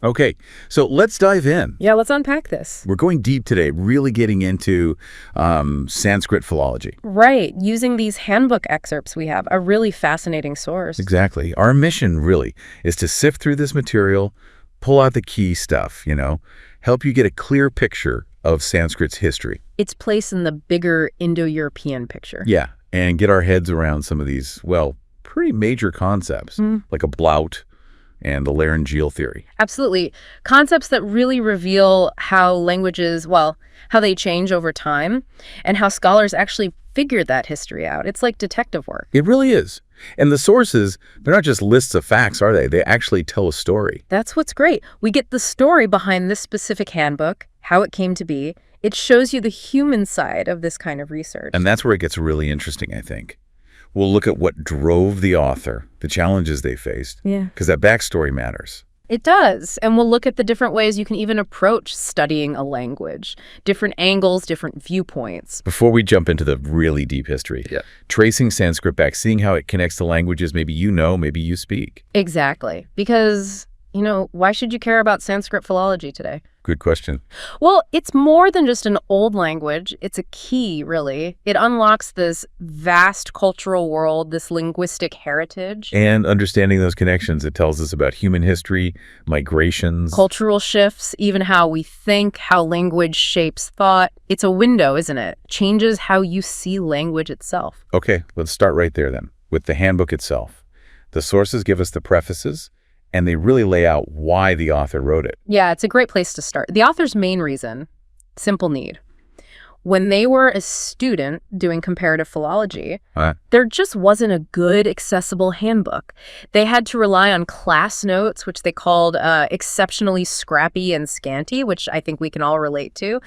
Okay, so let's dive in. Yeah, let's unpack this. We're going deep today, really getting into Sanskrit philology. Right, using these handbook excerpts we have, a really fascinating source. Exactly. Our mission, really, is to sift through this material, pull out the key stuff, help you get a clear picture of Sanskrit's history. Its place in the bigger Indo-European picture. Yeah, and get our heads around some of these, well, pretty major concepts, like Ablaut and the laryngeal theory. Absolutely. Concepts that really reveal how languages, how they change over time and how scholars actually figured that history out. It's like detective work. It really is. And the sources, they're not just lists of facts, are they? They actually tell a story. That's what's great. We get the story behind this specific handbook, how it came to be. It shows you the human side of this kind of research. And that's where it gets really interesting, I think. We'll look at what drove the author, the challenges they faced, because that backstory matters. It does. And we'll look at the different ways you can even approach studying a language, different angles, different viewpoints. Before we jump into the really deep history, tracing Sanskrit back, seeing how it connects to languages maybe maybe you speak. Exactly. Because, why should you care about Sanskrit philology today? Good question. Well, it's more than just an old language. It's a key, really. It unlocks this vast cultural world, this linguistic heritage. And understanding those connections, it tells us about human history, migrations. Cultural shifts, even how we think, how language shapes thought. It's a window, isn't it? Changes how you see language itself. Okay, let's start right there then, with the handbook itself. The sources give us the prefaces, and they really lay out why the author wrote it. Yeah, it's a great place to start. The author's main reason, simple need. When they were a student doing comparative philology, there just wasn't a good, accessible handbook. They had to rely on class notes, which they called exceptionally scrappy and scanty, which I think we can all relate to.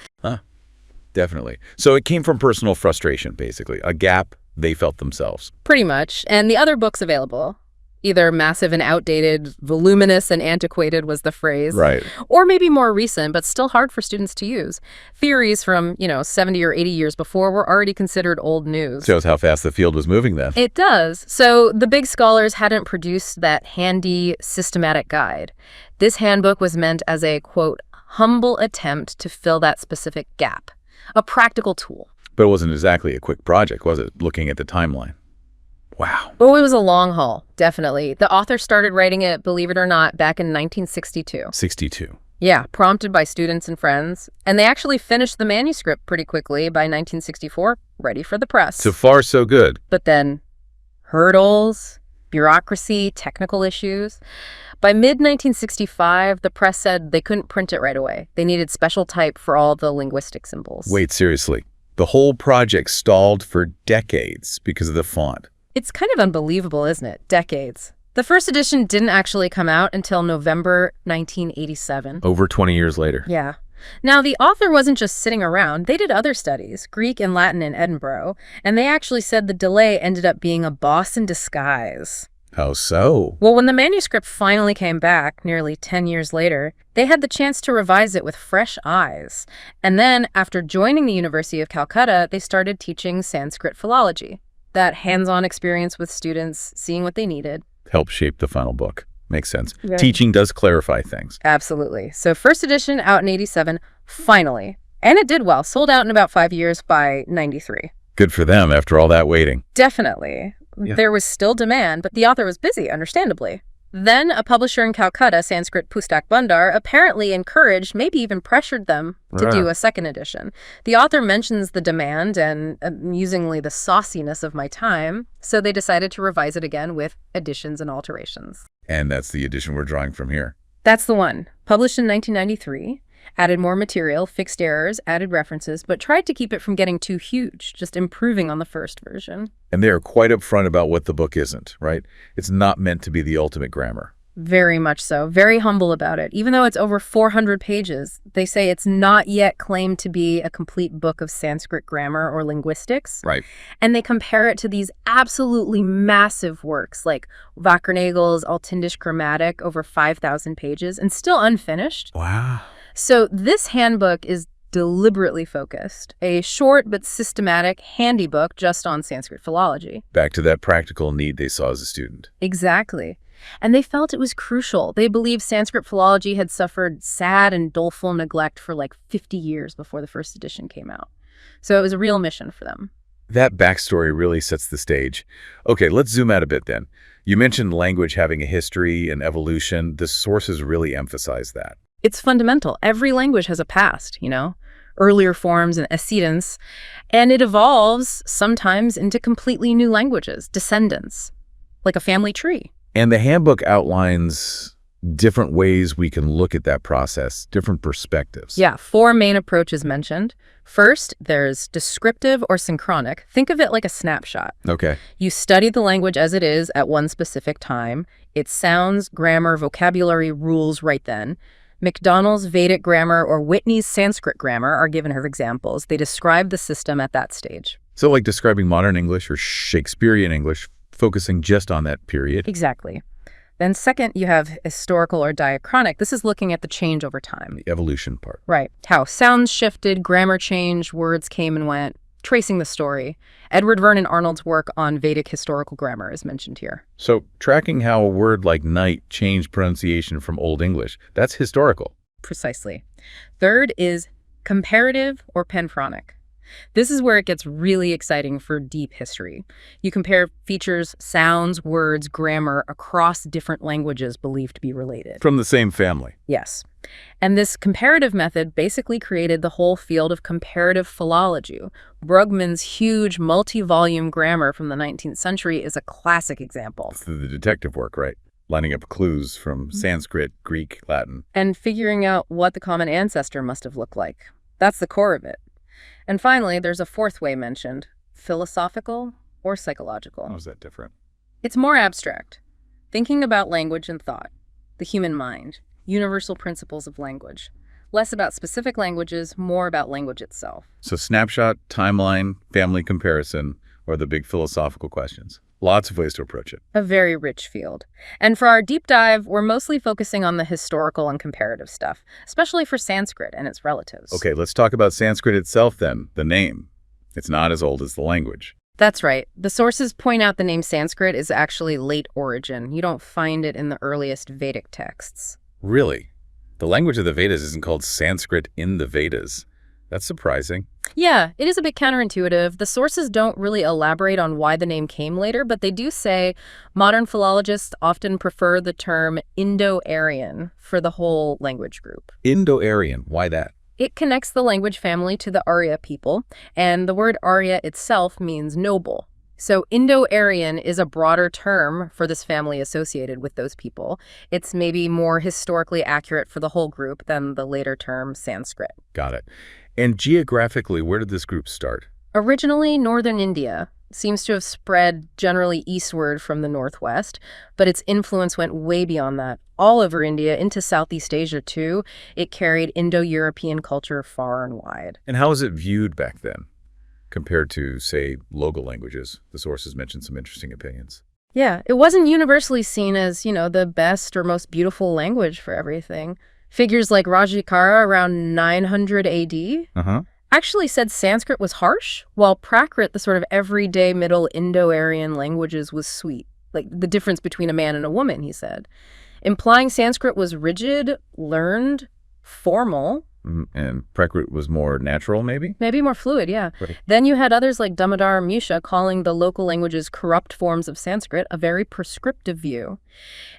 Definitely. So it came from personal frustration, basically, a gap they felt themselves. Pretty much. And the other books available, either massive and outdated, voluminous and antiquated was the phrase. Right. Or maybe more recent, but still hard for students to use. Theories from, 70 or 80 years before were already considered old news. Shows how fast the field was moving then. It does. So the big scholars hadn't produced that handy, systematic guide. This handbook was meant as a, quote, humble attempt to fill that specific gap. A practical tool. But it wasn't exactly a quick project, was it, looking at the timeline? Wow. Oh, it was a long haul, definitely. The author started writing it, believe it or not, back in 1962. 62. Yeah, prompted by students and friends. And they actually finished the manuscript pretty quickly by 1964, ready for the press. So far, so good. But then, hurdles, bureaucracy, technical issues. By mid-1965, the press said they couldn't print it right away. They needed special type for all the linguistic symbols. Wait, seriously? The whole project stalled for decades because of the font. It's kind of unbelievable, isn't it? Decades. The first edition didn't actually come out until November 1987. Over 20 years later. Yeah. Now, the author wasn't just sitting around. They did other studies, Greek and Latin in Edinburgh, and they actually said the delay ended up being a boss in disguise. How so? Well, when the manuscript finally came back, nearly 10 years later, they had the chance to revise it with fresh eyes. And then, after joining the University of Calcutta, they started teaching Sanskrit philology. That hands-on experience with students, seeing what they needed. Help shape the final book. Makes sense. Right. Teaching does clarify things. Absolutely. So first edition out in 87, finally. And it did well. Sold out in about 5 years by 93. Good for them after all that waiting. Definitely. Yeah. There was still demand, but the author was busy, understandably. Then a publisher in Calcutta, Sanskrit Pustak Bhandar, apparently encouraged, maybe even pressured them to do a second edition. The author mentions the demand and amusingly the sauciness of my time, so they decided to revise it again with additions and alterations. And that's the edition we're drawing from here. That's the one. Published in 1993. Added more material, fixed errors, added references, but tried to keep it from getting too huge, just improving on the first version. And they are quite upfront about what the book isn't, right? It's not meant to be the ultimate grammar. Very much so. Very humble about it. Even though it's over 400 pages, they say it's not yet claimed to be a complete book of Sanskrit grammar or linguistics. Right. And they compare it to these absolutely massive works like Wakernagel's Altindisch Grammatic, over 5,000 pages, and still unfinished. Wow. So this handbook is deliberately focused, a short but systematic, handy book just on Sanskrit philology. Back to that practical need they saw as a student. Exactly. And they felt it was crucial. They believed Sanskrit philology had suffered sad and doleful neglect for like 50 years before the first edition came out. So it was a real mission for them. That backstory really sets the stage. Okay, let's zoom out a bit then. You mentioned language having a history and evolution. The sources really emphasize that. It's fundamental. Every language has a past, earlier forms and antecedents, and it evolves sometimes into completely new languages, descendants, like a family tree. And the handbook outlines different ways we can look at that process, different perspectives. Yeah, 4 main approaches mentioned. First, there's descriptive or synchronic. Think of it like a snapshot. Okay. You study the language as it is at one specific time. Its sounds, grammar, vocabulary, rules right then. MacDonald's Vedic grammar or Whitney's Sanskrit grammar are given as examples. They describe the system at that stage. So like describing modern English or Shakespearean English, focusing just on that period. Exactly. Then second, you have historical or diachronic. This is looking at the change over time. The evolution part. Right. How sounds shifted, grammar changed, words came and went, tracing the story. Edward Vernon Arnold's work on Vedic historical grammar is mentioned here. So tracking how a word like night changed pronunciation from Old English, that's historical. Precisely. Third is comparative or penphonic. This is where it gets really exciting for deep history. You compare features, sounds, words, grammar across different languages believed to be related. From the same family. Yes. And this comparative method basically created the whole field of comparative philology. Brugmann's huge multi-volume grammar from the 19th century is a classic example. It's the detective work, right? Lining up clues from Sanskrit, Greek, Latin. And figuring out what the common ancestor must have looked like. That's the core of it. And finally, there's a fourth way mentioned, philosophical or psychological. How is that different? It's more abstract, thinking about language and thought, the human mind, universal principles of language. Less about specific languages, more about language itself. So snapshot, timeline, family comparison, or the big philosophical questions. Lots of ways to approach it. A very rich field. And for our deep dive, we're mostly focusing on the historical and comparative stuff, especially for Sanskrit and its relatives. Okay, let's talk about Sanskrit itself then, the name. It's not as old as the language. That's right. The sources point out the name Sanskrit is actually late origin. You don't find it in the earliest Vedic texts. Really? The language of the Vedas isn't called Sanskrit in the Vedas. That's surprising. Yeah, it is a bit counterintuitive. The sources don't really elaborate on why the name came later, but they do say modern philologists often prefer the term Indo-Aryan for the whole language group. Indo-Aryan, why that? It connects the language family to the Arya people, and the word Arya itself means noble. So Indo-Aryan is a broader term for this family associated with those people. It's maybe more historically accurate for the whole group than the later term Sanskrit. Got it. And geographically, where did this group start? Originally, northern India seems to have spread generally eastward from the northwest, but its influence went way beyond that. All over India, into Southeast Asia too. It carried Indo-European culture far and wide. And how was it viewed back then, compared to, say, local languages? The sources mentioned some interesting opinions. Yeah, it wasn't universally seen as, the best or most beautiful language for everything. Figures like Rajikara around 900 AD actually said Sanskrit was harsh, while Prakrit, the sort of everyday Middle Indo-Aryan languages, was sweet. Like the difference between a man and a woman, he said. Implying Sanskrit was rigid, learned, formal. And Prakrit was more natural, maybe? Maybe more fluid, yeah. Right. Then you had others like Damodar and Musha calling the local languages corrupt forms of Sanskrit, a very prescriptive view.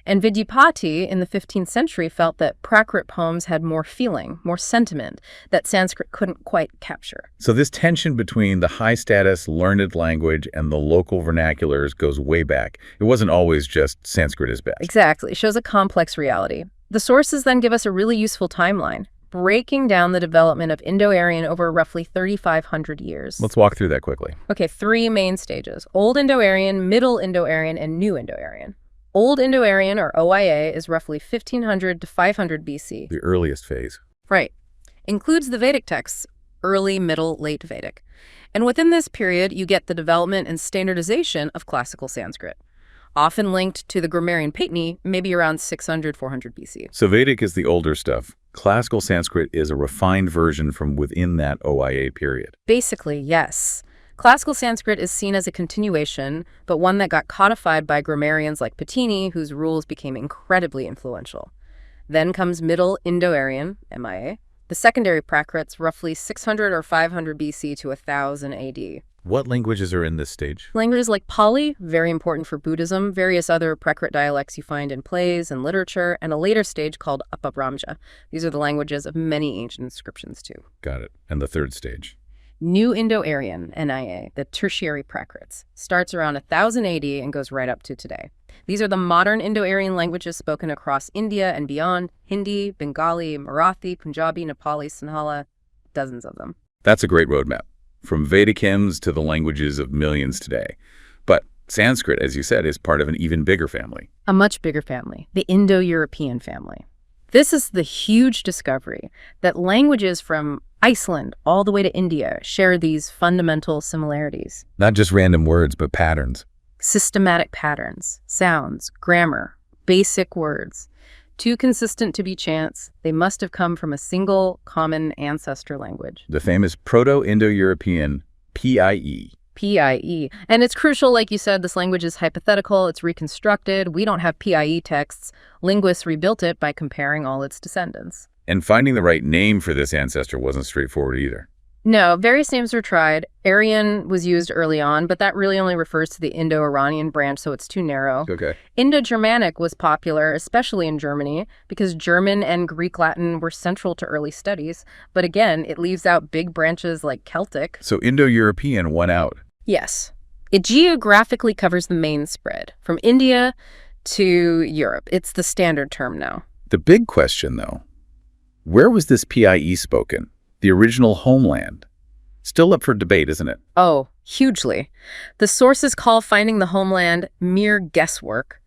And Vidyapati in the 15th century felt that Prakrit poems had more feeling, more sentiment, that Sanskrit couldn't quite capture. So this tension between the high-status, learned language and the local vernaculars goes way back. It wasn't always just Sanskrit is best. Exactly. Shows a complex reality. The sources then give us a really useful timeline, breaking down the development of Indo-Aryan over roughly 3,500 years. Let's walk through that quickly. Okay, 3 main stages: Old Indo-Aryan, Middle Indo-Aryan, and New Indo-Aryan. Old Indo-Aryan, or OIA, is roughly 1500 to 500 BC. The earliest phase. Right. Includes the Vedic texts, early, middle, late Vedic. And within this period, you get the development and standardization of classical Sanskrit, often linked to the grammarian Patni, maybe around 600, 400 BC. So Vedic is the older stuff. Classical Sanskrit is a refined version from within that OIA period. Basically, yes. Classical Sanskrit is seen as a continuation, but one that got codified by grammarians like Patini, whose rules became incredibly influential. Then comes Middle Indo-Aryan, MIA, the secondary Prakrits, roughly 600 or 500 BC to 1000 AD. What languages are in this stage? Languages like Pali, very important for Buddhism, various other Prakrit dialects you find in plays and literature, and a later stage called Apabhramja. These are the languages of many ancient inscriptions, too. Got it. And the third stage? New Indo-Aryan, NIA, the tertiary Prakrits, starts around 1000 AD and goes right up to today. These are the modern Indo-Aryan languages spoken across India and beyond: Hindi, Bengali, Marathi, Punjabi, Nepali, Sinhala, dozens of them. That's a great roadmap, from Vedic hymns to the languages of millions today. But Sanskrit, as you said, is part of an even bigger family. A much bigger family, the Indo-European family. This is the huge discovery that languages from Iceland all the way to India share these fundamental similarities. Not just random words, but patterns. Systematic patterns, sounds, grammar, basic words. Too consistent to be chance, they must have come from a single common ancestor language. The famous Proto-Indo-European, PIE. PIE. And it's crucial, like you said, this language is hypothetical, it's reconstructed. We don't have PIE texts. Linguists rebuilt it by comparing all its descendants. And finding the right name for this ancestor wasn't straightforward either. No, various names were tried. Aryan was used early on, but that really only refers to the Indo-Iranian branch, so it's too narrow. Okay. Indo-Germanic was popular, especially in Germany, because German and Greek Latin were central to early studies. But again, it leaves out big branches like Celtic. So Indo-European won out. Yes. It geographically covers the main spread, from India to Europe. It's the standard term now. The big question, though, where was this PIE spoken? The original homeland? Still up for debate, isn't it? Oh, hugely. The sources call finding the homeland mere guesswork.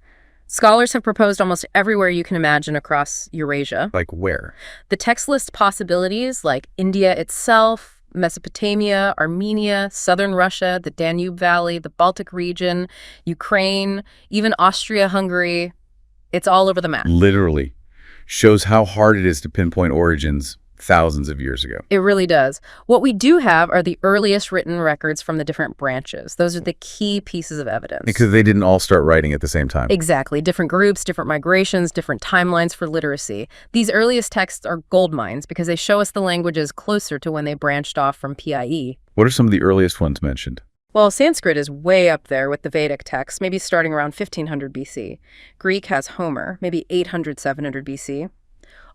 Scholars have proposed almost everywhere you can imagine across Eurasia. Like where? The text lists possibilities like India itself, Mesopotamia, Armenia, southern Russia, the Danube Valley, the Baltic region, Ukraine, even Austria-Hungary. It's all over the map. Literally. Shows how hard it is to pinpoint origins thousands of years ago. It really does. What we do have are the earliest written records from the different branches. Those are the key pieces of evidence. Because they didn't all start writing at the same time. Exactly. Different groups, different migrations, different timelines for literacy. These earliest texts are gold mines because they show us the languages closer to when they branched off from PIE. What are some of the earliest ones mentioned? Well, Sanskrit is way up there with the Vedic texts, maybe starting around 1500 BC. Greek has Homer, maybe 800, 700 BC.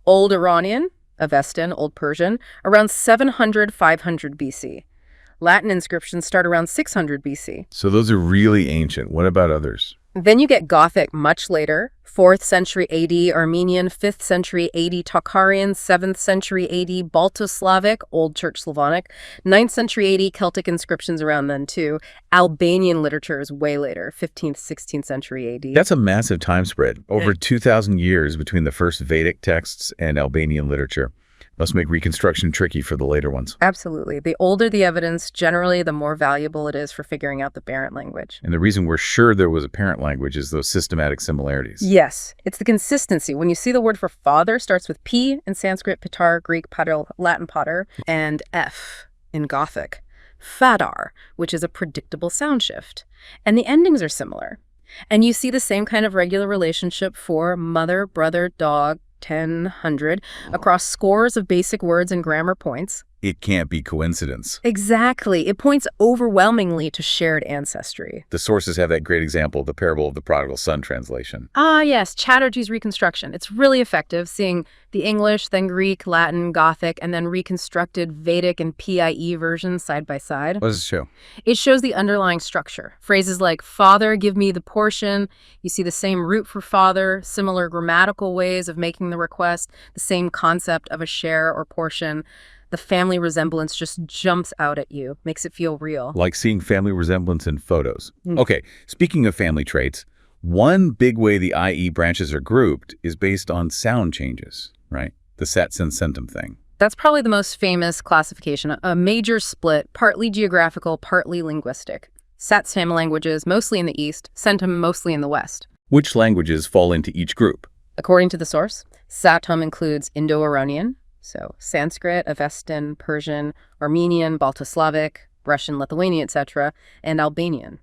Old Iranian, Avestan, Old Persian, around 700, 500 BC. Latin inscriptions start around 600 BC. So those are really ancient. What about others? Then you get Gothic much later, 4th century AD Armenian, 5th century AD Tocharian, 7th century AD Balto-Slavic, Old Church Slavonic, 9th century AD Celtic inscriptions around then too. Albanian literature is way later, 15th, 16th century AD. That's a massive time spread. Over 2,000 years between the first Vedic texts and Albanian literature. Must make reconstruction tricky for the later ones. Absolutely. The older the evidence, generally, the more valuable it is for figuring out the parent language. And the reason we're sure there was a parent language is those systematic similarities. Yes. It's the consistency. When you see the word for father starts with P in Sanskrit, Pitar, Greek, Pater, Latin pater, and F in Gothic. Fadar, which is a predictable sound shift. And the endings are similar. And you see the same kind of regular relationship for mother, brother, dog, 10, 100, across scores of basic words and grammar points. It can't be coincidence. Exactly. It points overwhelmingly to shared ancestry. The sources have that great example, the parable of the prodigal son translation. Ah, yes, Chatterjee's reconstruction. It's really effective, seeing the English, then Greek, Latin, Gothic, and then reconstructed Vedic and PIE versions side by side. What does it show? It shows the underlying structure. Phrases like, father, give me the portion. You see the same root for father, similar grammatical ways of making the request, the same concept of a share or portion. The family resemblance just jumps out at you, makes it feel real. Like seeing family resemblance in photos. Okay, speaking of family traits, one big way the IE branches are grouped is based on sound changes, right? The sat-sen-centum thing. That's probably the most famous classification, a major split, partly geographical, partly linguistic. Sat-Sam languages, mostly in the East, centum mostly in the West. Which languages fall into each group? According to the source, Satum includes Indo-Iranian, so Sanskrit, Avestan, Persian, Armenian, Balto-Slavic, Russian, Lithuanian, etc., and Albanian.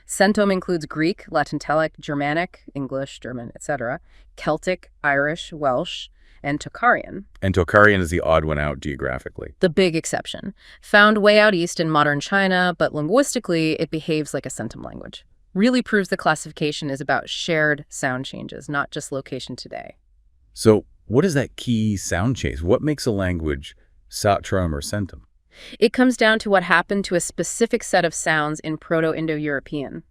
Centum includes Greek, Latintelic, Germanic, English, German, etc., Celtic, Irish, Welsh, and Tocharian. And Tocharian is the odd one out geographically. The big exception. Found way out east in modern China, but linguistically it behaves like a centum language. Really proves the classification is about shared sound changes, not just location today. So what is that key sound change? What makes a language satrum or centum? It comes down to what happened to a specific set of sounds in Proto-Indo-European.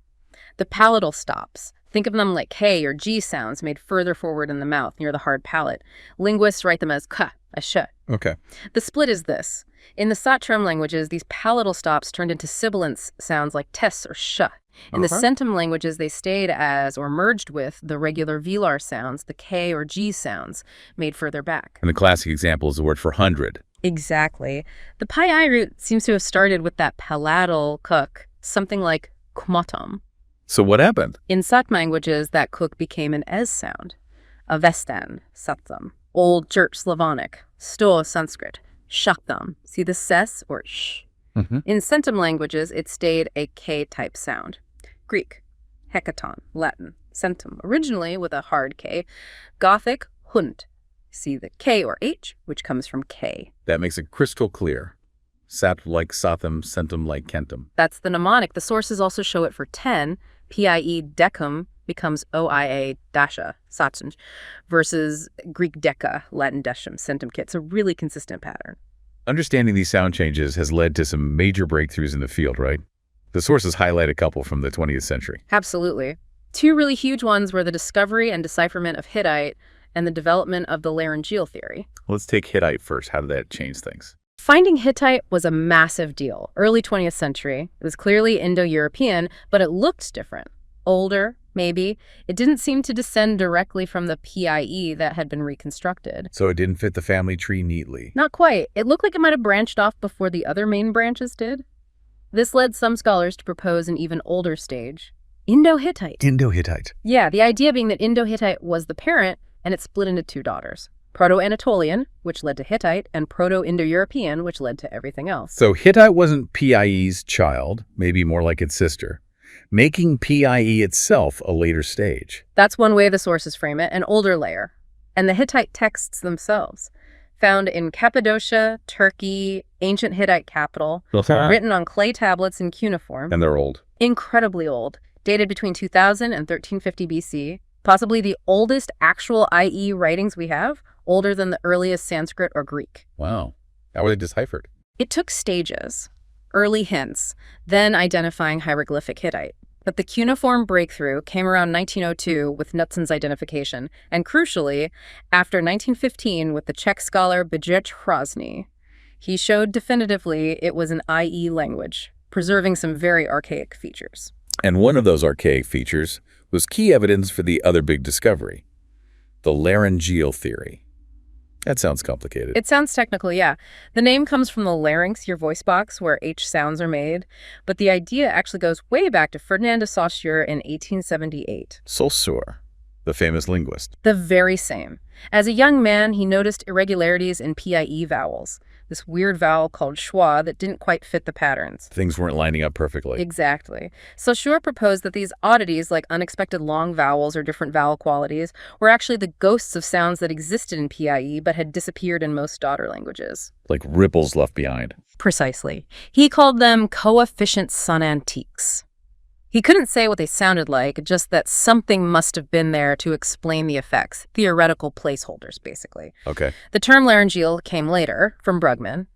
The palatal stops. Think of them like K or G sounds made further forward in the mouth near the hard palate. Linguists write them as K, as sh. Okay. The split is this. In the Satrum languages, these palatal stops turned into sibilant sounds like tes or sh. In the centum languages, they stayed as or merged with the regular velar sounds, the K or G sounds, made further back. And the classic example is the word for 100. Exactly. The pi root seems to have started with that palatal kuk, something like kmotom. So what happened? In Sat languages, that kuk became an es sound. Avestan, satsam. Old Church Slavonic. Sto Sanskrit. Shaktam. See the ses or sh. In centum languages, it stayed a K-type sound. Greek, hekaton, Latin, centum, originally with a hard K. Gothic, hund. See the K or H, which comes from K. That makes it crystal clear. Sat like satham, centum like kentum. That's the mnemonic. The sources also show it for 10. PIE decum becomes OIA dasha, satsanj, versus Greek deca, Latin decim, centum kit. It's a really consistent pattern. Understanding these sound changes has led to some major breakthroughs in the field, right? The sources highlight a couple from the 20th century. Absolutely. Two really huge ones were the discovery and decipherment of Hittite and the development of the laryngeal theory. Let's take Hittite first. How did that change things? Finding Hittite was a massive deal. Early 20th century. It was clearly Indo-European, but it looked different. Older, maybe. It didn't seem to descend directly from the PIE that had been reconstructed. So it didn't fit the family tree neatly. Not quite. It looked like it might have branched off before the other main branches did. This led some scholars to propose an even older stage. Indo-Hittite. Indo-Hittite. Yeah, the idea being that Indo-Hittite was the parent, and it split into two daughters. Proto-Anatolian, which led to Hittite, and Proto-Indo-European, which led to everything else. So Hittite wasn't PIE's child, maybe more like its sister, making PIE itself a later stage. That's one way the sources frame it, an older layer. And the Hittite texts themselves, found in Cappadocia, Turkey, ancient Hittite capital, written on clay tablets in cuneiform. And they're old. Incredibly old, dated between 2000 and 1350 BC. Possibly the oldest actual IE writings we have, older than the earliest Sanskrit or Greek. Wow. How were they deciphered? It took stages, early hints, then identifying hieroglyphic Hittite. But the cuneiform breakthrough came around 1902 with Knutsen's identification, and crucially, after 1915 with the Czech scholar Bedřich Hrozný. He showed definitively it was an IE language, preserving some very archaic features. And one of those archaic features was key evidence for the other big discovery, the laryngeal theory. That sounds complicated. It sounds technical, yeah. The name comes from the larynx, your voice box, where H sounds are made. But the idea actually goes way back to Ferdinand de Saussure in 1878. Saussure, the famous linguist. The very same. As a young man, he noticed irregularities in PIE vowels, this weird vowel called schwa that didn't quite fit the patterns. Things weren't lining up perfectly. Exactly. Saussure proposed that these oddities, like unexpected long vowels or different vowel qualities, were actually the ghosts of sounds that existed in PIE but had disappeared in most daughter languages. Like ripples left behind. Precisely. He called them coefficient sonantiques. He couldn't say what they sounded like, just that something must have been there to explain the effects, theoretical placeholders, basically. Okay. The term laryngeal came later, from Brugmann.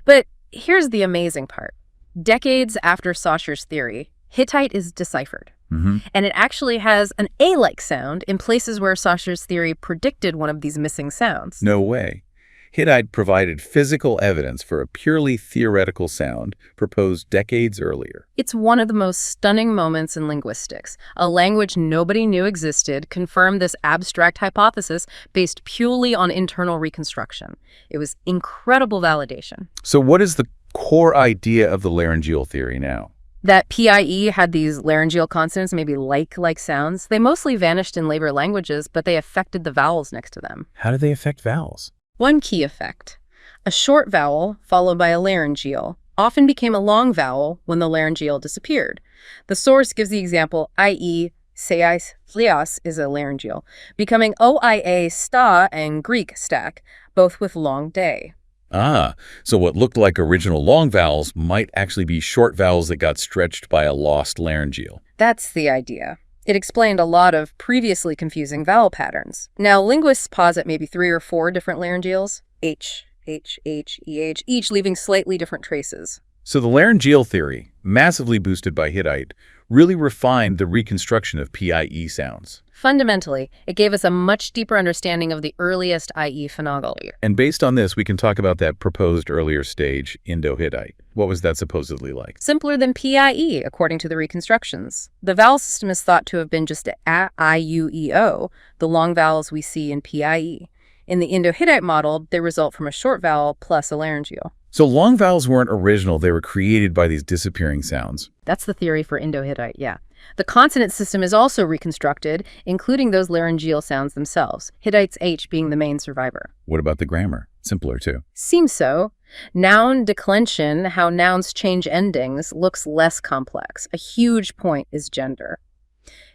But here's the amazing part. Decades after Saussure's theory, Hittite is deciphered. And it actually has an A-like sound in places where Saussure's theory predicted one of these missing sounds. No way. Hittite provided physical evidence for a purely theoretical sound proposed decades earlier. It's one of the most stunning moments in linguistics. A language nobody knew existed confirmed this abstract hypothesis based purely on internal reconstruction. It was incredible validation. So what is the core idea of the laryngeal theory now? That PIE had these laryngeal consonants, maybe like sounds. They mostly vanished in later languages, but they affected the vowels next to them. How do they affect vowels? One key effect. A short vowel followed by a laryngeal, often became a long vowel when the laryngeal disappeared. The source gives the example, i.e., seis, flias is a laryngeal, becoming oia sta and Greek stack, both with long day. Ah, so what looked like original long vowels might actually be short vowels that got stretched by a lost laryngeal. That's the idea. It explained a lot of previously confusing vowel patterns. Now, linguists posit maybe 3 or 4 different laryngeals, H, H, H, EH, each leaving slightly different traces. So the laryngeal theory, massively boosted by Hittite, really refined the reconstruction of PIE sounds. Fundamentally, it gave us a much deeper understanding of the earliest IE phonology. And based on this, we can talk about that proposed earlier stage, Indo-Hittite. What was that supposedly like? Simpler than PIE, according to the reconstructions. The vowel system is thought to have been just a, I, U, E, O, the long vowels we see in PIE. In the Indo-Hittite model, they result from a short vowel plus a laryngeal. So long vowels weren't original, they were created by these disappearing sounds. That's the theory for Indo-Hittite, yeah. The consonant system is also reconstructed, including those laryngeal sounds themselves, Hittite's H being the main survivor. What about the grammar? Simpler too. Seems so. Noun declension, how nouns change endings, looks less complex. A huge point is gender.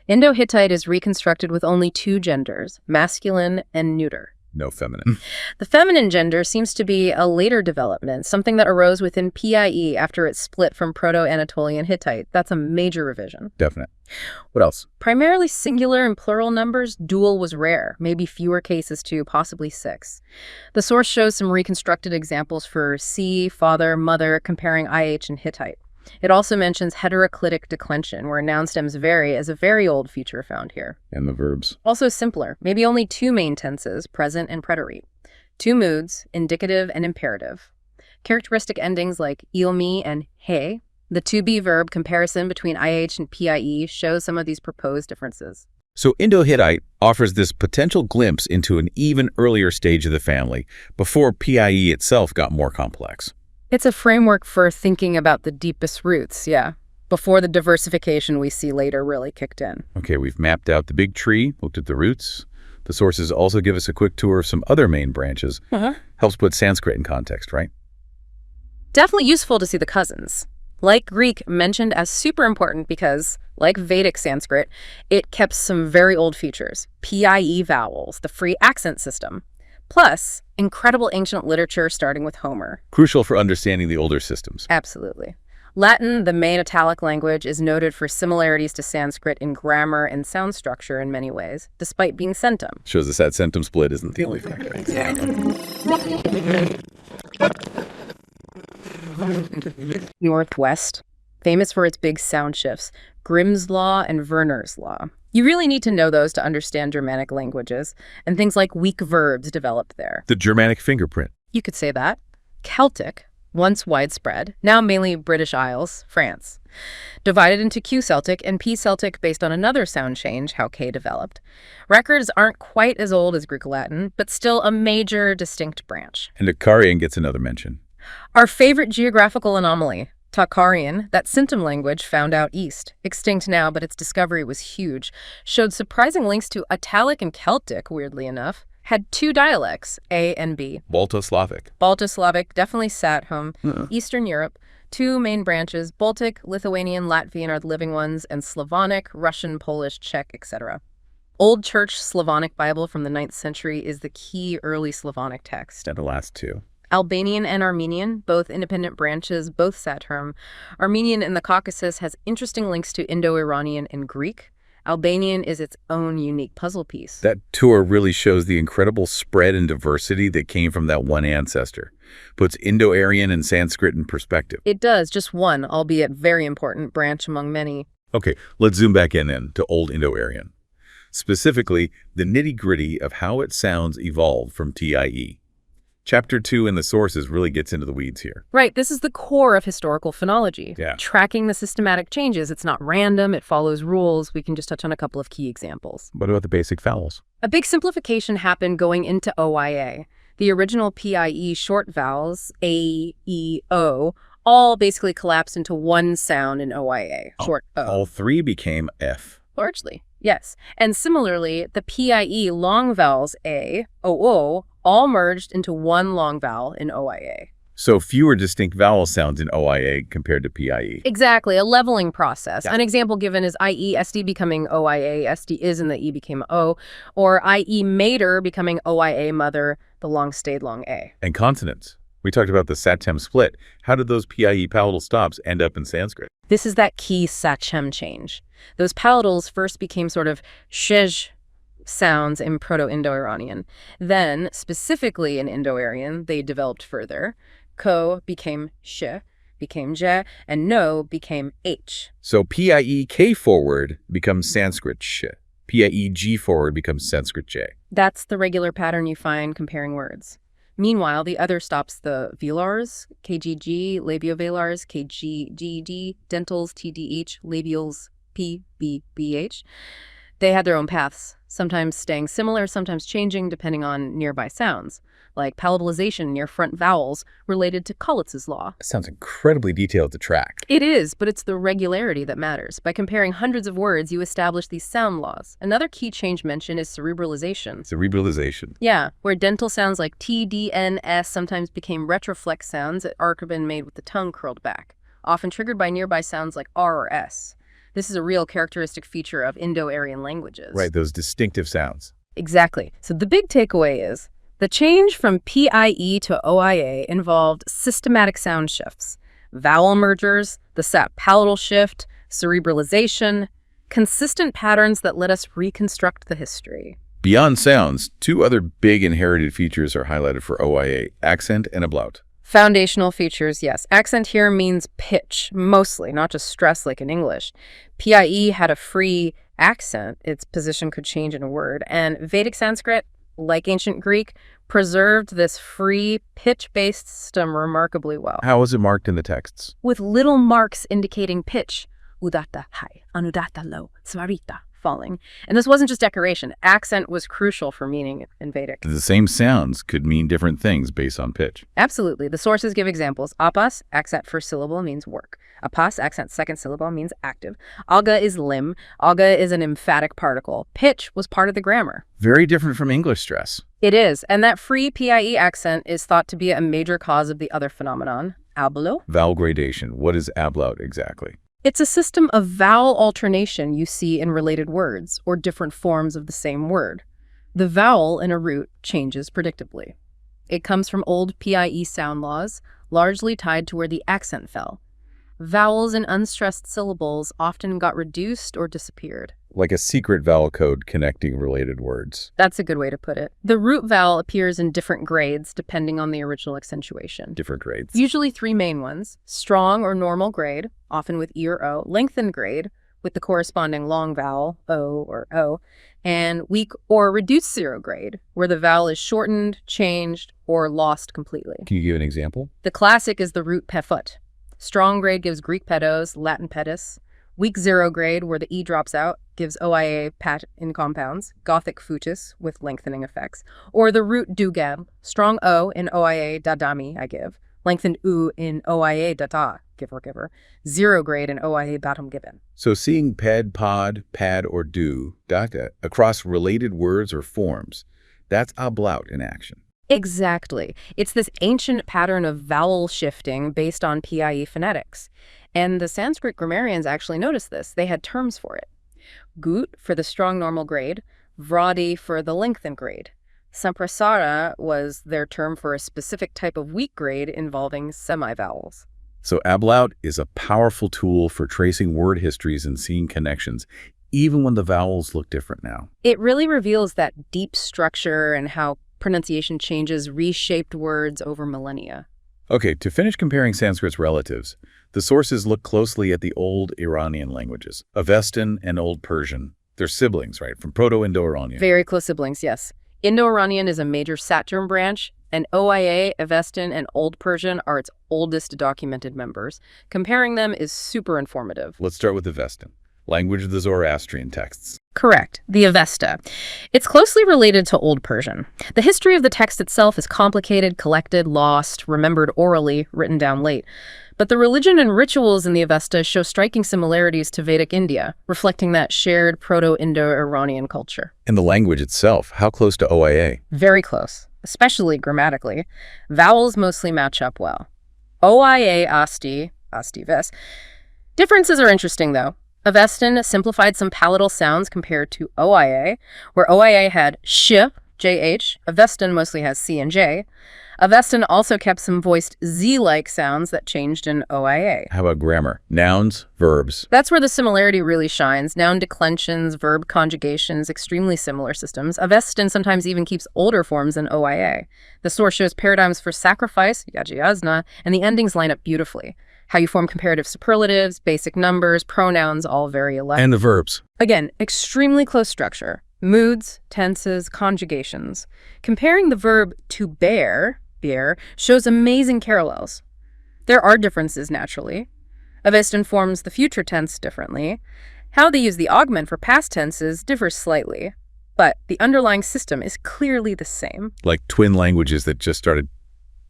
Indo-Hittite is reconstructed with only 2 genders, masculine and neuter. No feminine. The feminine gender seems to be a later development, something that arose within PIE after it split from Proto-Anatolian Hittite. That's a major revision. Definite. What else? Primarily singular and plural numbers, dual was rare, maybe fewer cases too, possibly 6. The source shows some reconstructed examples for see, father, mother, comparing IH and Hittite. It also mentions heteroclitic declension, where noun stems vary, as a very old feature found here. And the verbs. Also simpler, maybe only 2 main tenses, present and preterite. 2 moods, indicative and imperative. Characteristic endings like ilmi and he. The to-be verb comparison between IH and PIE shows some of these proposed differences. So Indo-Hittite offers this potential glimpse into an even earlier stage of the family, before PIE itself got more complex. It's a framework for thinking about the deepest roots, yeah, before the diversification we see later really kicked in. Okay, we've mapped out the big tree, looked at the roots. The sources also give us a quick tour of some other main branches. Helps put Sanskrit in context, right? Definitely useful to see the cousins. Like Greek, mentioned as super important because, like Vedic Sanskrit, it kept some very old features. PIE vowels, the free accent system. Plus, incredible ancient literature starting with Homer. Crucial for understanding the older systems. Absolutely. Latin, the main Italic language, is noted for similarities to Sanskrit in grammar and sound structure in many ways, despite being centum. Shows us that centum split isn't the only factor. Northwest, famous for its big sound shifts, Grimm's law and Verner's law. You really need to know those to understand Germanic languages, and things like weak verbs developed there. The Germanic fingerprint. You could say that. Celtic, once widespread, now mainly British Isles, France. Divided into Q-Celtic and P-Celtic based on another sound change, how K developed. Records aren't quite as old as Greek-Latin, but still a major distinct branch. And Akkadian gets another mention. Our favorite geographical anomaly, Tocharian, that symptom language found out east, extinct now, but its discovery was huge, showed surprising links to Italic and Celtic, weirdly enough, had 2 dialects, A and B. Balto-Slavic. Balto-Slavic definitely sat home. Eastern Europe, 2 main branches, Baltic, Lithuanian, Latvian are the living ones, and Slavonic, Russian, Polish, Czech, etc. Old Church Slavonic Bible from the 9th century is the key early Slavonic text. And the last 2. Albanian and Armenian, both independent branches, both Saturn. Armenian in the Caucasus has interesting links to Indo-Iranian and Greek. Albanian is its own unique puzzle piece. That tour really shows the incredible spread and diversity that came from that one ancestor. Puts Indo-Aryan and Sanskrit in perspective. It does, just one, albeit very important, branch among many. Okay, let's zoom back in then to Old Indo-Aryan. Specifically, the nitty-gritty of how its sounds evolved from TIE. Chapter 2 in the sources really gets into the weeds here. Right, this is the core of historical phonology. Yeah. Tracking the systematic changes. It's not random, it follows rules. We can just touch on a couple of key examples. What about the basic vowels? A big simplification happened going into OIA. The original PIE short vowels, A, E, O, all basically collapsed into one sound in OIA, short O. All 3 became F. Largely, yes. And similarly, the PIE long vowels A, O, all merged into one long vowel in OIA. So fewer distinct vowel sounds in OIA compared to PIE. Exactly, a leveling process. Yeah. An example given is IE, SD becoming OIA, SD is and the E became O, or IE mater becoming OIA mother, the long stayed long A. And consonants. We talked about the Satem split. How did those PIE palatal stops end up in Sanskrit? This is that key Sachem change. Those palatals first became sort of shej sounds in Proto-Indo-Aryan. Then, specifically in Indo-Aryan, they developed further. Ko became sh, became je, and no became h. So PIE K forward becomes Sanskrit sh. PIE G forward becomes Sanskrit j. That's the regular pattern you find comparing words. Meanwhile, the other stops the velars, KGG, labiovelars, KGGD, dentals, TDH, labials, PBBH. They had their own paths, sometimes staying similar, sometimes changing depending on nearby sounds, like palatalization near front vowels related to Kaulitz's law. That sounds incredibly detailed to track. It is, but it's the regularity that matters. By comparing hundreds of words, you establish these sound laws. Another key change mentioned is cerebralization. Cerebralization. Yeah, where dental sounds like T, D, N, S sometimes became retroflex sounds that arc have been made with the tongue curled back, often triggered by nearby sounds like R or S. This is a real characteristic feature of Indo-Aryan languages. Right, those distinctive sounds. Exactly. So the big takeaway is the change from PIE to OIA involved systematic sound shifts, vowel mergers, the sap palatal shift, cerebralization, consistent patterns that let us reconstruct the history. Beyond sounds, two other big inherited features are highlighted for OIA, accent and ablaut. Foundational features, yes. Accent here means pitch, mostly, not just stress like in English. PIE had a free accent. Its position could change in a word. And Vedic Sanskrit, like ancient Greek, preserved this free pitch-based system remarkably well. How was it marked in the texts? With little marks indicating pitch. Udatta high, anudatta low, svarita falling. And this wasn't just decoration. Accent was crucial for meaning in Vedic. The same sounds could mean different things based on pitch. Absolutely. The sources give examples. Apas, accent first syllable, means work. Apas, accent second syllable, means active. Aga is limb. Aga is an emphatic particle. Pitch was part of the grammar. Very different from English stress. It is. And that free PIE accent is thought to be a major cause of the other phenomenon, ablaut. Vowel gradation. What is ablaut exactly? It's a system of vowel alternation you see in related words, or different forms of the same word. The vowel in a root changes predictably. It comes from old PIE sound laws, largely tied to where the accent fell. Vowels in unstressed syllables often got reduced or disappeared. Like a secret vowel code connecting related words. That's a good way to put it. The root vowel appears in different grades depending on the original accentuation. Different grades. Usually three main ones: strong or normal grade, often with E or O; lengthened grade, with the corresponding long vowel, O or O; and weak or reduced zero grade, where the vowel is shortened, changed, or lost completely. Can you give an example? The classic is the root pefut. Strong grade gives Greek pedos, Latin pedis. Weak zero grade, where the E drops out, gives OIA pat in compounds, Gothic futus with lengthening effects. Or the root dugab, strong O in OIA dadami, I give, lengthened U in OIA data, giver. Zero grade in OIA bottom given. So seeing ped, pod, pad, or do, data, across related words or forms, that's ablaut in action. Exactly. It's this ancient pattern of vowel shifting based on PIE phonetics. And the Sanskrit grammarians actually noticed this. They had terms for it. Gut for the strong normal grade, vradi for the lengthened grade. Samprasara was their term for a specific type of weak grade involving semivowels. So ablaut is a powerful tool for tracing word histories and seeing connections, even when the vowels look different now. It really reveals that deep structure and how pronunciation changes reshaped words over millennia. Okay, to finish comparing Sanskrit's relatives, the sources look closely at the Old Iranian languages, Avestan and Old Persian. They're siblings, right, from Proto-Indo-Aryan. Very close siblings, yes. Indo-Iranian is a major Saturn branch, and OIA, Avestan, and Old Persian are its oldest documented members. Comparing them is super informative. Let's start with Avestan, language of the Zoroastrian texts. Correct, the Avesta. It's closely related to Old Persian. The history of the text itself is complicated, collected, lost, remembered orally, written down late. But the religion and rituals in the Avesta show striking similarities to Vedic India, reflecting that shared Proto-Indo-Iranian culture. And the language itself, how close to OIA? Very close. especially grammatically. Vowels mostly match up well. OIA asti, asti ves. Differences are interesting, though. Avestan simplified some palatal sounds compared to OIA, where OIA had sh, JH. Avestan mostly has C and J. Avestan also kept some voiced Z-like sounds that changed in OIA. How about grammar? Nouns, verbs. That's where the similarity really shines. Noun declensions, verb conjugations, extremely similar systems. Avestan sometimes even keeps older forms than OIA. The source shows paradigms for sacrifice, yajiasna, and the endings line up beautifully. How you form comparative superlatives, basic numbers, pronouns, all very alike. And the verbs. Again, extremely close structure. Moods, tenses, conjugations. Comparing the verb to bear shows amazing parallels. There are differences, naturally. Avestan forms the future tense differently. How they use the augment for past tenses differs slightly, but the underlying system is clearly the same. Like twin languages that just started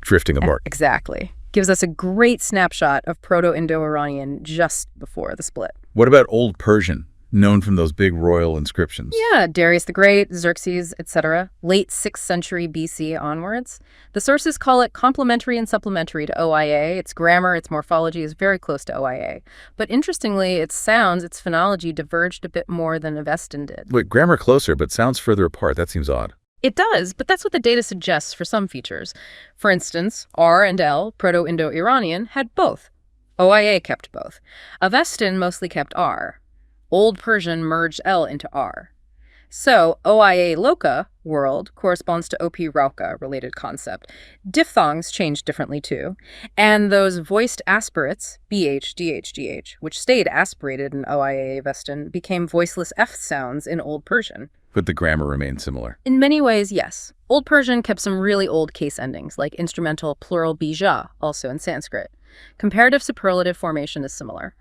drifting apart. Exactly. Gives us a great snapshot of Proto-Indo-Aryan just before the split. What about Old Persian, known from those big royal inscriptions? Yeah, Darius the Great, Xerxes, etc. Late 6th century BC onwards. The sources call it complementary and supplementary to OIA. Its grammar, its morphology is very close to OIA. But interestingly, its sounds, its phonology diverged a bit more than Avestan did. Wait, grammar closer, but sounds further apart. That seems odd. It does, but that's what the data suggests for some features. For instance, R and L, Proto-Indo-Iranian, had both. OIA kept both. Avestan mostly kept R. Old Persian merged L into R. So, OIA loka, world, corresponds to OP rauka, related concept. Diphthongs changed differently too. And those voiced aspirates, BH, DH, GH, which stayed aspirated in OIA Avestan, became voiceless F sounds in Old Persian. But the grammar remained similar. In many ways, yes. Old Persian kept some really old case endings, like instrumental plural bija, also in Sanskrit. Comparative superlative formation is similar.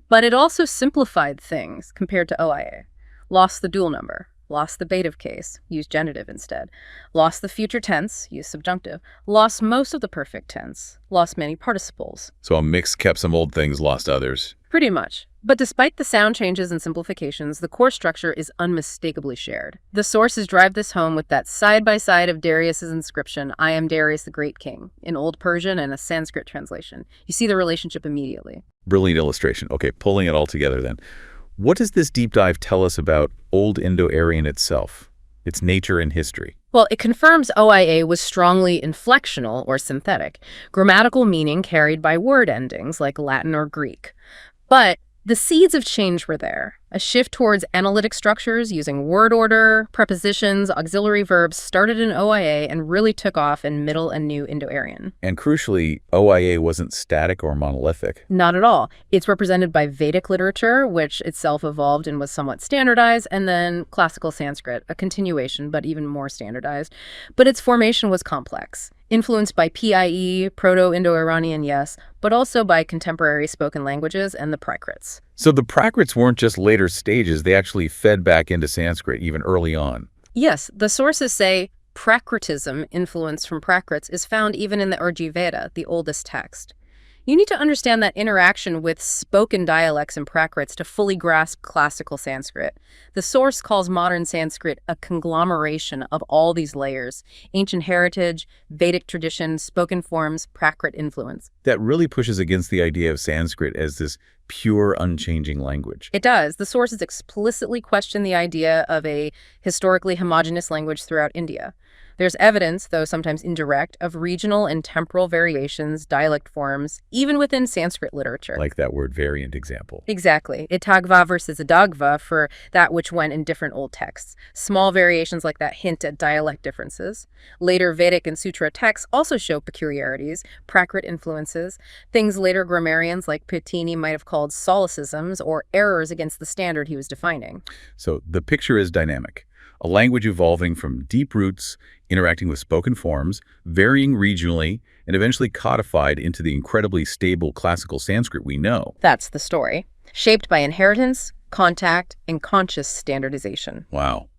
But it also simplified things compared to OIA. Lost the dual number, lost the dative case, used genitive instead, lost the future tense, used subjunctive, lost most of the perfect tense, lost many participles. So a mix kept some old things, lost others. Pretty much. But despite the sound changes and simplifications, the core structure is unmistakably shared. The sources drive this home with that side-by-side of Darius's inscription, I am Darius the Great King, in Old Persian and a Sanskrit translation. You see the relationship immediately. Brilliant illustration. Okay, pulling it all together then. What does this deep dive tell us about Old Indo-Aryan itself, its nature and history? Well, it confirms OIA was strongly inflectional or synthetic, grammatical meaning carried by word endings like Latin or Greek. But the seeds of change were there. A shift towards analytic structures using word order, prepositions, auxiliary verbs started in OIA and really took off in Middle and New Indo-Aryan. And crucially, OIA wasn't static or monolithic. Not at all. It's represented by Vedic literature, which itself evolved and was somewhat standardized, and then classical Sanskrit, a continuation, but even more standardized. But its formation was complex. Influenced by PIE, Proto-Indo-Iranian, yes, but also by contemporary spoken languages and the Prakrits. So the Prakrits weren't just later stages, they actually fed back into Sanskrit even early on. Yes, the sources say Prakritism, influence from Prakrits, is found even in the Urji Veda, the oldest text. You need to understand that interaction with spoken dialects and Prakrits to fully grasp classical Sanskrit. The source calls modern Sanskrit a conglomeration of all these layers: ancient heritage, Vedic tradition, spoken forms, Prakrit influence. That really pushes against the idea of Sanskrit as this pure, unchanging language. It does. The sources explicitly question the idea of a historically homogeneous language throughout India. There's evidence, though sometimes indirect, of regional and temporal variations, dialect forms, even within Sanskrit literature. Like that word variant example. Exactly. Itagva versus Adagva for that which went in different old texts. Small variations like that hint at dialect differences. Later Vedic and Sutra texts also show peculiarities, Prakrit influences, things later grammarians like Pittini might have called solecisms or errors against the standard he was defining. So the picture is dynamic. A language evolving from deep roots, interacting with spoken forms, varying regionally, and eventually codified into the incredibly stable classical Sanskrit we know. That's the story. Shaped by inheritance, contact, and conscious standardization. Wow.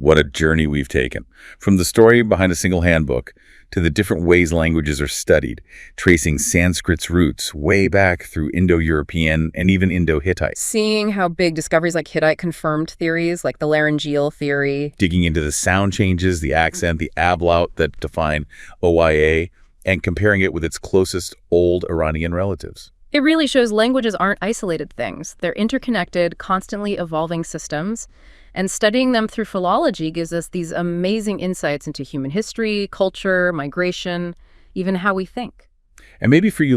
What a journey we've taken. From the story behind a single handbook to the different ways languages are studied, tracing Sanskrit's roots way back through Indo-European and even Indo-Hittite. Seeing how big discoveries like Hittite confirmed theories like the laryngeal theory. Digging into the sound changes, the accent, the ablaut that define OIA, and comparing it with its closest Old Iranian relatives. It really shows languages aren't isolated things. They're interconnected, constantly evolving systems. And studying them through philology gives us these amazing insights into human history, culture, migration, even how we think. And maybe for you